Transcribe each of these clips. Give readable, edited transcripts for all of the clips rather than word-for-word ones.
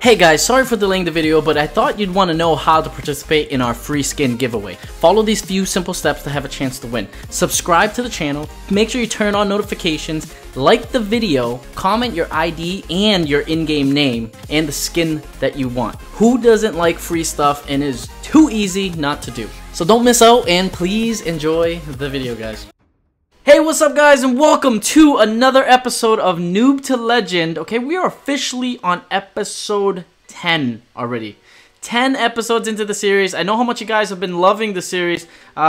Hey guys, sorry for delaying the video, but I thought you'd want to know how to participate in our free skin giveaway. Follow these few simple steps to have a chance to win. Subscribe to the channel, make sure you turn on notifications, like the video, comment your ID and your in-game name, and the skin that you want. Who doesn't like free stuff and is too easy not to do? So don't miss out and please enjoy the video, guys. Hey, what's up guys, and welcome to another episode of Noob to Legend. Okay, we are officially on episode 10 already. 10 episodes into the series. I know how much you guys have been loving the series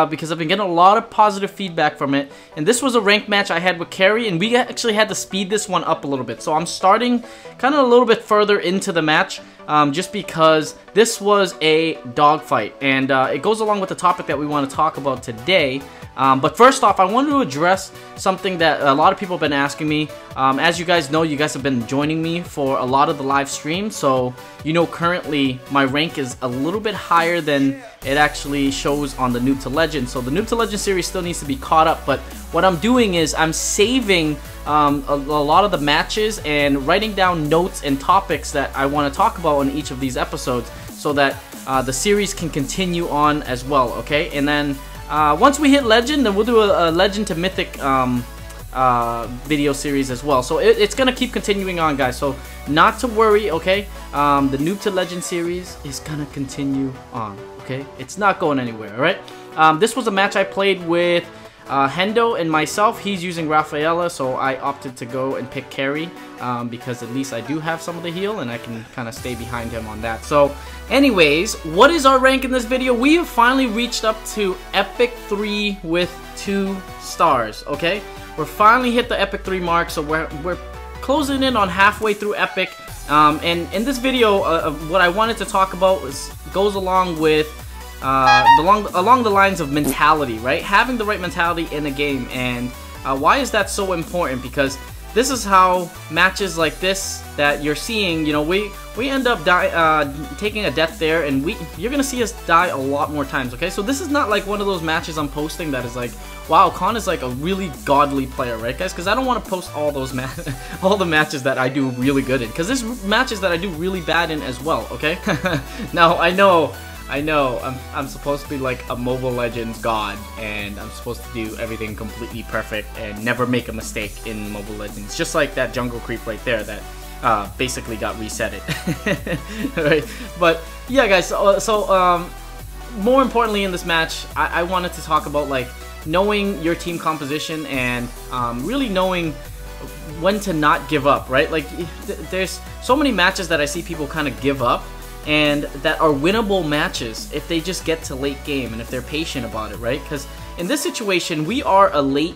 because I've been getting a lot of positive feedback from it. And this was a ranked match I had with Karrie, and we actually had to speed this one up a little bit. So I'm starting kind of a little bit further into the match just because this was a dogfight. And it goes along with the topic that we want to talk about today. But first off, I wanted to address something that a lot of people have been asking me. As you guys know, you guys have been joining me for a lot of the live streams, so you know currently my rank is a little bit higher than it actually shows on the Noob to Legend. So the Noob to Legend series still needs to be caught up, but what I'm doing is I'm saving a lot of the matches and writing down notes and topics that I want to talk about in each of these episodes so that the series can continue on as well, okay? And then once we hit Legend, then we'll do a Legend to Mythic video series as well. So it's going to keep continuing on, guys. So not to worry, okay? The Noob to Legend series is going to continue on, okay? It's not going anywhere, alright? This was a match I played with Hendo and myself. He's using Rafaela, so I opted to go and pick Karrie because at least I do have some of the heal and I can kind of stay behind him on that. So anyways, what is our rank in this video? We have finally reached up to Epic 3 with 2 stars, okay? We're finally hit the Epic 3 mark, so we're closing in on halfway through Epic. And in this video, what I wanted to talk about goes along with along the lines of mentality, right? Having the right mentality in a game, and why is that so important? Because this is how matches like this that you're seeing, you know, we end up taking a death there, and you're gonna see us die a lot more times, okay? So this is not like one of those matches I'm posting that is like, wow, Khan is like a really godly player, right, guys? Because I don't want to post all those all the matches that I do really good in, because there's matches that I do really bad in as well, okay? Now I know I'm supposed to be like a Mobile Legends god, and I'm supposed to do everything completely perfect and never make a mistake in Mobile Legends, just like that jungle creep right there that basically got resetted. Right? But yeah, guys, so more importantly in this match, I wanted to talk about like knowing your team composition and really knowing when to not give up, right? Like there's so many matches that I see people kind of give up, and that are winnable matches if they just get to late game and if they're patient about it, right? Because in this situation, we are a late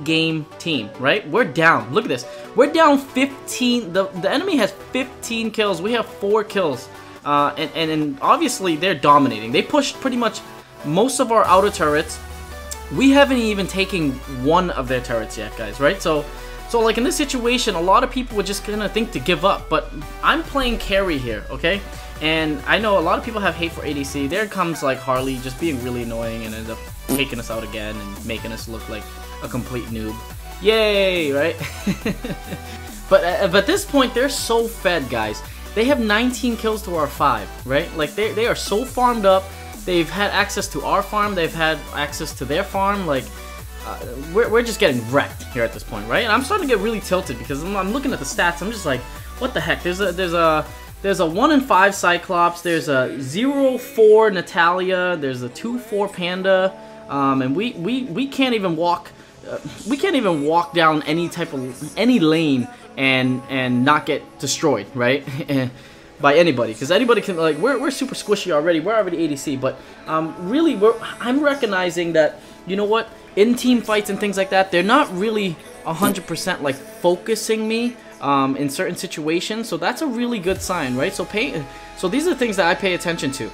game team, right? We're down. Look at this. We're down 15. The enemy has 15 kills. We have 4 kills. And obviously, they're dominating. They pushed pretty much most of our outer turrets. We haven't even taken one of their turrets yet, guys, right? So like in this situation, a lot of people were just gonna think to give up, but I'm playing Karrie here, okay? And I know a lot of people have hate for ADC. There comes like Harley just being really annoying and ends up taking us out again and making us look like a complete noob. Yay, right? But at this point, they're so fed, guys. They have 19 kills to our 5, right? Like they are so farmed up. They've had access to our farm. They've had access to their farm. Like we're just getting wrecked here at this point, right? And I'm starting to get really tilted because I'm looking at the stats. I'm just like, what the heck? There's a 1 in 5 Cyclops. There's a 0-4 Natalia. There's a 2-4 Panda. And we can't even walk. We can't even walk down any lane and not get destroyed, right? By anybody, because anybody can, like, we're super squishy already. We're already ADC, but really I'm recognizing that, you know what, in team fights and things like that, they're not really 100% like focusing me in certain situations. So that's a really good sign, right? So these are things that I pay attention to.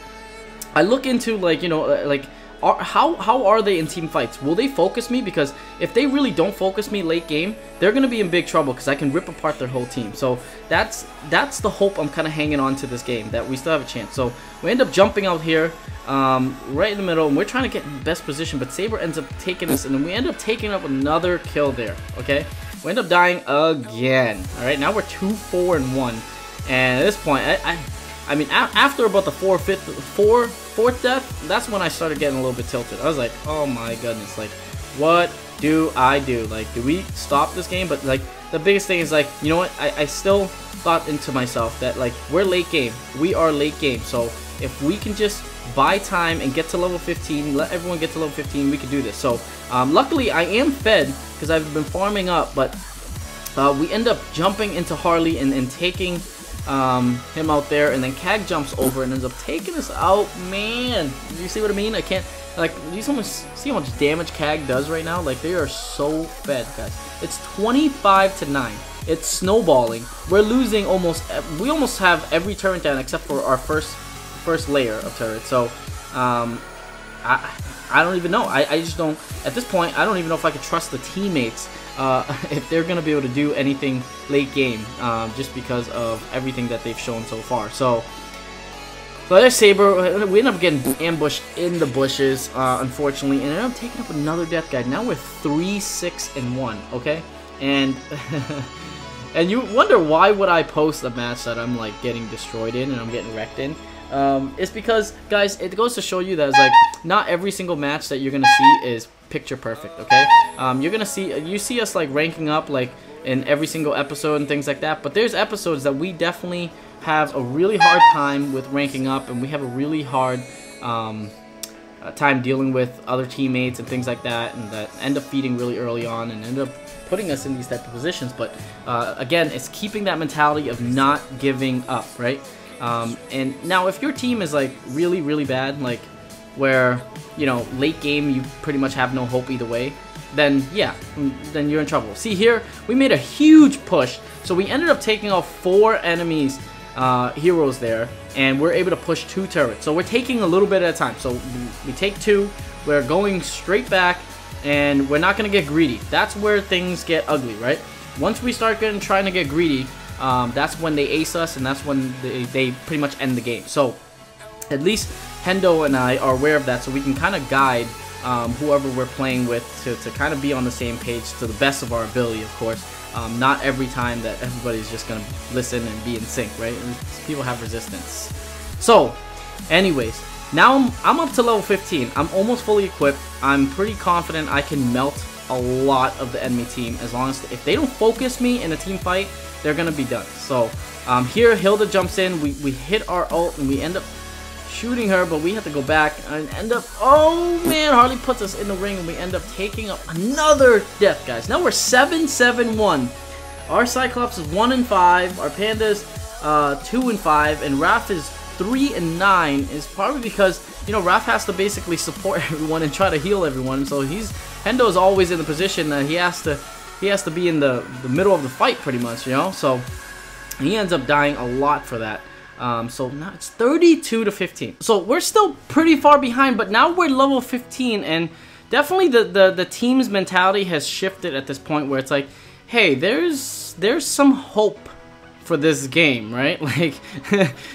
I look into, like, you know, like how are they in team fights? Will they focus me? Because if they really don't focus me late game, they're gonna be in big trouble because I can rip apart their whole team. So that's the hope I'm kind of hanging on to this game, that we still have a chance. So we end up jumping out here right in the middle, and we're trying to get in the best position, but Saber ends up taking us, and then we end up taking up another kill there, okay? We end up dying again. Alright, now we're 2-4-1. And at this point, I mean, after about the fourth death, that's when I started getting a little bit tilted. I was like, oh my goodness, like, what do I do? Like, do we stop this game? But like, the biggest thing is like, you know what? I still thought into myself that like, we're late game. We are late game. So if we can just buy time and get to level 15, let everyone get to level 15, we can do this. So luckily, I am fed because I've been farming up, but we end up jumping into Harley and taking him out there, and then Cag jumps over and ends up taking us out. Man, you see what I mean? I can't, like, you see how much damage Cag does right now? Like, they are so fed, guys. It's 25-9. It's snowballing. We're losing almost, we almost have every turret down except for our first layer of turrets. So I don't even know. I just don't, at this point, I don't even know if I could trust the teammates if they're going to be able to do anything late game, just because of everything that they've shown so far. So there's Saber. We end up getting ambushed in the bushes, unfortunately, and I end up taking up another death guide. Now we're 3-6-1, okay? And and you wonder why would I post a match that I'm like getting destroyed in and I'm getting wrecked in? It's because, guys, it goes to show you that it's like not every single match that you're gonna see is picture perfect, okay? You're gonna see us like ranking up like in every single episode and things like that, but there's episodes that we definitely have a really hard time with ranking up, and we have a really hard time dealing with other teammates and things like that, and that end up feeding really early on and end up putting us in these type of positions. But again, it's keeping that mentality of not giving up, right? And now if your team is like really bad, like where, you know, late game you pretty much have no hope either way, then yeah, then you're in trouble. See here, we made a huge push, so we ended up taking off 4 enemies heroes there, and we're able to push 2 turrets. So we're taking a little bit at a time. So we take 2, we're going straight back, and we're not gonna get greedy. That's where things get ugly, right? Once we start trying to get greedy, that's when they ace us, and that's when they pretty much end the game. So at least Hendo and I are aware of that, so we can kind of guide whoever we're playing with to kind of be on the same page to the best of our ability, of course. Not every time that everybody's just gonna listen and be in sync, right? People have resistance. So anyways, now I'm up to level 15. I'm almost fully equipped. I'm pretty confident I can melt a lot of the enemy team, as long as if they don't focus me in a team fight, they're gonna be done. So here Hilda jumps in, we hit our ult, and we end up shooting her, but we have to go back and end up, oh man, Harley puts us in the ring, and we end up taking up another death, guys. Now we're 7-7-1. Our Cyclops is 1-5, our Panda's 2-5, and Raph is 3-9. Is probably because, you know, Raph has to basically support everyone and try to heal everyone. So Hendo is always in the position that he has to be in the middle of the fight, pretty much, you know. So he ends up dying a lot for that. So now it's 32-15. So we're still pretty far behind, but now we're level 15, and definitely the team's mentality has shifted at this point, where it's like, hey, there's some hope for this game, right? Like,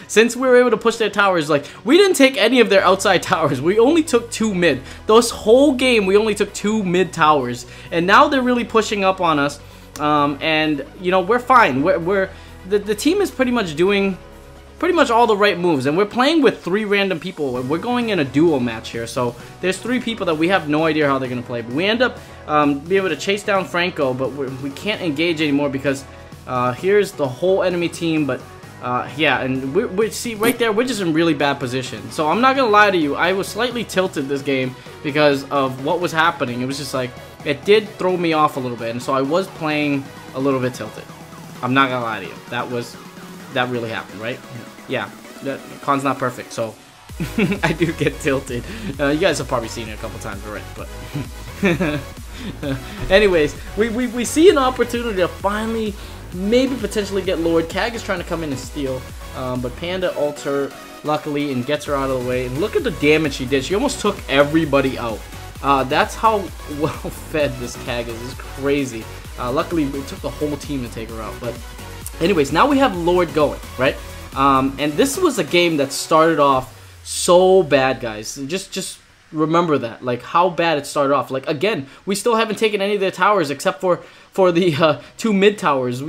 since we were able to push their towers, like, we didn't take any of their outside towers. We only took 2 mid. This whole game, we only took 2 mid towers, and now they're really pushing up on us. And you know, we're fine. The team is pretty much doing all the right moves, and we're playing with 3 random people. We're going in a duo match here, so there's 3 people that we have no idea how they're gonna play. But we end up being able to chase down Franco, but we can't engage anymore because here's the whole enemy team. But yeah, and we see right there, we're just in really bad position. So I'm not gonna lie to you, I was slightly tilted this game because of what was happening. It was just like, it did throw me off a little bit, and so I was playing a little bit tilted. I'm not gonna lie to you, that really happened, right? Yeah, Con's not perfect, so I do get tilted. You guys have probably seen it a couple times already, but anyways, we see an opportunity to finally maybe potentially get Lord. Cag is trying to come in and steal, but Panda ults her luckily and gets her out of the way. And look at the damage she did. She almost took everybody out. That's how well fed this Cag is. It's crazy. Luckily, it took the whole team to take her out. But anyways, now we have Lord going, right? And this was a game that started off so bad, guys. Just remember that, like how bad it started off. Like again, we still haven't taken any of their towers except for the 2 mid towers.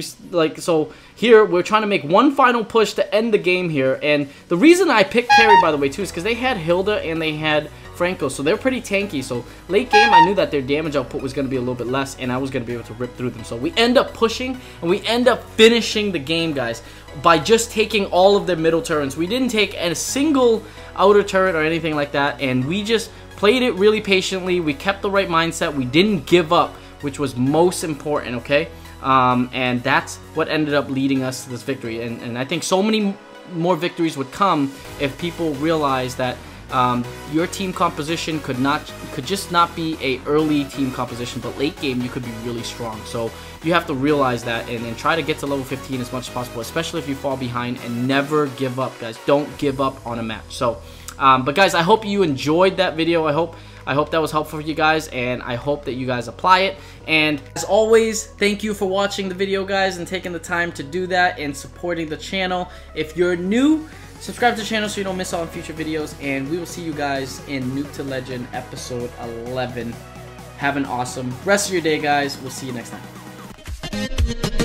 So here we're trying to make one final push to end the game here. And the reason I picked Karrie, by the way, too, is because they had Hilda and they had Franco, so they're pretty tanky. So late game, I knew that their damage output was going to be a little bit less, and I was going to be able to rip through them. So we end up pushing, and we end up finishing the game, guys, by just taking all of their middle turrets. We didn't take a single outer turret or anything like that, and we just played it really patiently. We kept the right mindset. We didn't give up, which was most important, okay? And that's what ended up leading us to this victory. And I think so many more victories would come if people realized that your team composition could just not be a early team composition, but late game you could be really strong. So you have to realize that and try to get to level 15 as much as possible, especially if you fall behind, and never give up, guys. Don't give up on a match. So but guys, I hope you enjoyed that video. I hope that was helpful for you guys, and I hope that you guys apply it. And as always, thank you for watching the video, guys, and taking the time to do that and supporting the channel. If you're new, subscribe to the channel so you don't miss out on future videos, and we will see you guys in Noob to Legend episode 11. Have an awesome rest of your day, guys. We'll see you next time.